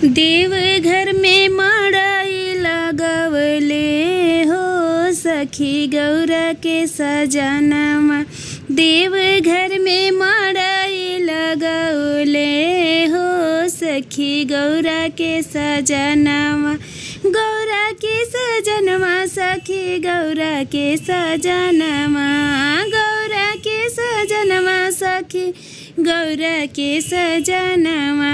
देव घर में मड़ई लगवले हो सखी गौरा के सजनमा। देव घर में मड़ई लगवले हो सखी गौरा के सजनमा। गौरा के सजनमा सखी गौरा के सजनमा। गौरा के सजनमा सखी गौरा के सजनमा।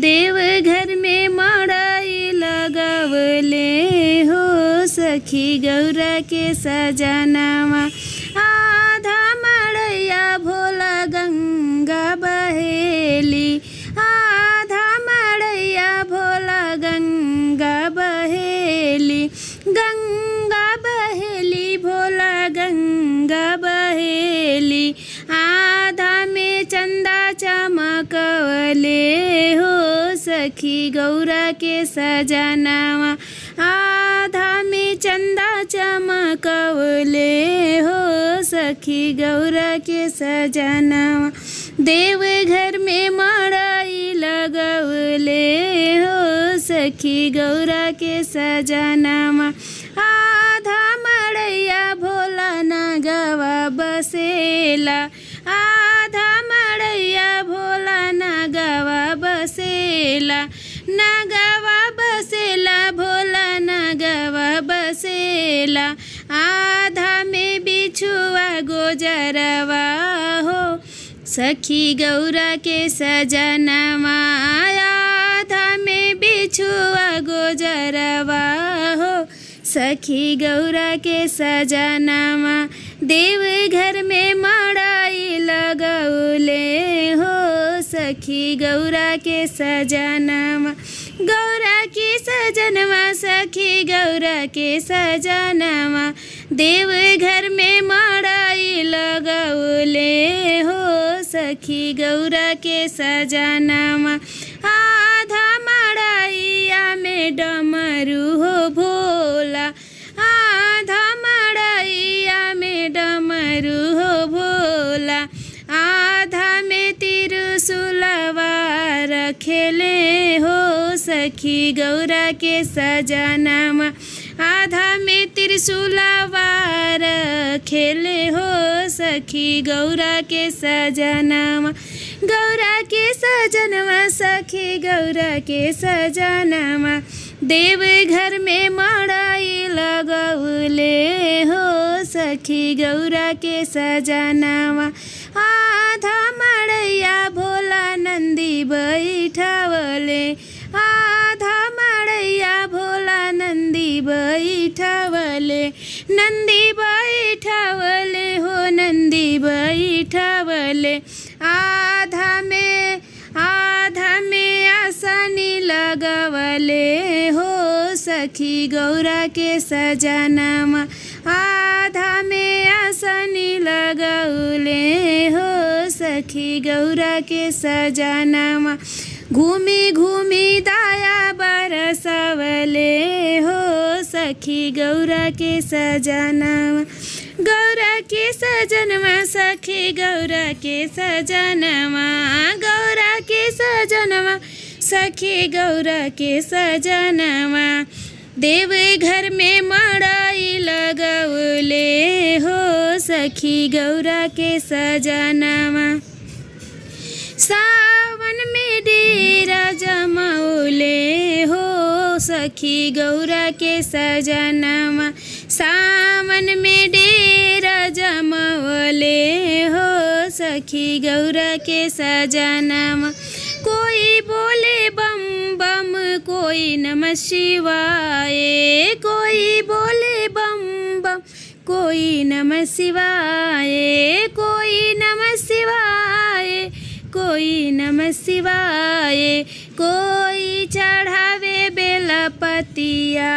देव घर में मड़ई लगवले हो सखी गौरा के सजनमा। आधा मड़ैया भोला गंगा बहेली। आधा मड़ैया भोला गंगा बहेली। गंगा बहेली भोला गंगा बहेली। आधा में चंदा चमकवले हो सखी गौरा के सजनमा। आधा में चंदा चमकवले हो सखी गौरा के सजनमा। देव घर में मड़ई लगवले हो सखी गौरा के सजनमा। आधा मड़ैया भोला नगवा बसेला। आधा मड़ैया भोला नगवा बसेला। नगवा बसेला भोला नगवा बसेला। आधा में बिछुआ गोजरवा हो सखी गौरा के सजनमा। आधा में बिछुआ गोजरवा हो सखी गौरा के सजनमा। देव घर में मड़ई लगवले हो सखी गौरा के सजनमा। गौरा के सजनमा सखी गौरा के सजनमा। देव घर में मड़ई लगवले हो सखी गौरा के सजनमा। आधा मड़ैया में डमरू हो भोला। आधा मड़ैया में डमरू हो भोला। आधा में त्रिशूलवा रखेले हो सखी गौरा के सजनमा। आधा में त्रिशूलवा रखेले हो सखी गौरा के सजनमा। गौरा के सजनमा सखी गौरा के सजनमा। देव घर में मड़ई लगवले हो सखी गौरा के सजनमा। आधा मड़ैया भोला नंदी बैठावले। आधा मड़ैया भोला नंदी बैठावले। नंदी बैठावले हो नंदी बैठावले। आधा में आसनी लगवले हो सखी गौरा के सजनमा। आधा में आसनी लगवले हो सखी गौरा के सजनमा। घूमी घूमी दाया बरसवले हो सखी गौरा के सजनमा। गौरा के सजनमा सखी गौरा के सजनमा। गौरा के सजनमा सखी गौरा के सजनमा। देव घर में मड़ई लगवले हो सखी गौरा के सजनमा। सावन में डेरा जमौले हो सखी गौरा के सजनमा। सावन में डेरा जमौले हो सखी गौरा के सजनमा। कोई बोले बम बम कोई नमः शिवाय। कोई बोले बम बम कोई नमः शिवाय। कोई नमः शिवाय कोई नमः शिवाय। कोई चढ़ावे बेलपतिया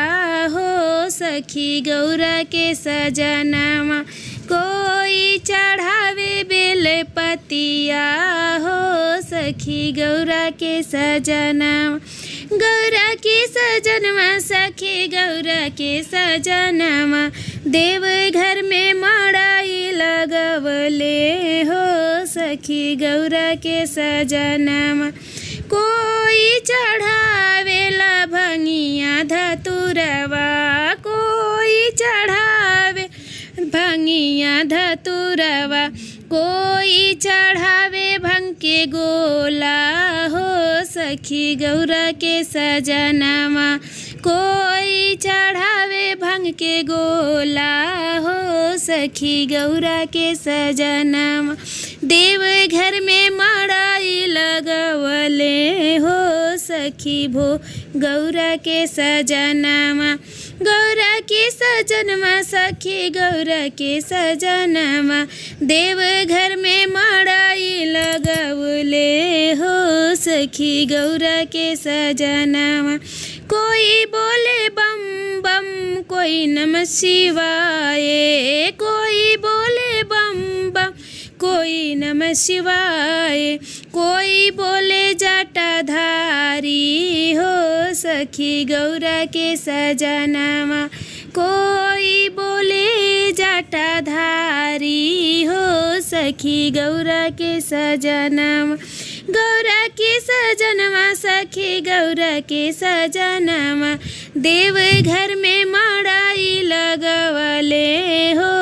हो सखी गौरा के सजनमा। कोई चढ़ावे बेलपतिया हो सखी गौरा के सजनमा। गौरा के सजनमा सखी गौरा के सजनमा। देव घर में मड़ई लगवले हो सखी गौरा के सजनमा। कोई चढ़ावे भंगिया धतुरवा कोई चढ़ावे भंग के गोला हो सखी गौरा के सजनमा कोई चढ़ावे भंग के गोला हो सखी गौरा के सजनमा देव घर में मड़ाई लगवले हो सखी भो गौरा के सजनमा गौरा के सजनमा सखी गौरा के सजनमा देव घर में मड़ाई लगवले हो सखी गौरा के सजनमा कोई बोले बम बम कोई नमः शिवाय कोई बोले बम बम कोई नमः शिवाय कोई बोले जटाधारी हो सखी गौरा के सजनमा कोई बोले जटाधारी हो सखी गौरा के सजनमा गौरा के सजनमा सखी गौरा के सजनमा देव घर में मड़ाई लगवले हो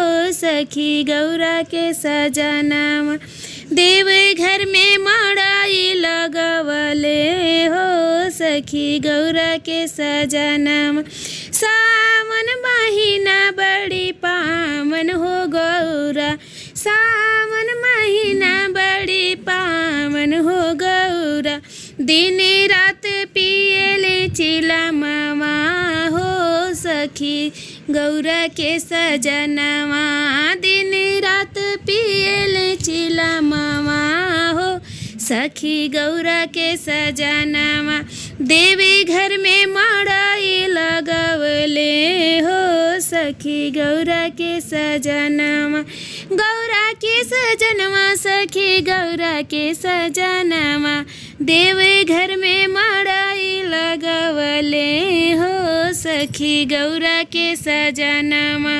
सखी गौरा के सजनमा देव घर में मड़ाई लगवले हो सखी गौरा के सजनमा सावन महीना बड़ी पावन हो गौरा सावन महीना बड़ी पावन हो गौरा दिन रात पियले चिलमवा हो सखी गौरा के सजनमा दिन रात पियले चिलमवा हो सखी गौरा के सजनमा देवी घर में मड़ाई लगवले हो सखी गौरा के सजनमा गौरा के सजनमा सखी गौरा के सजनमा देव घर में मड़ाई लगवले हो सखी गौरा के सजनमा।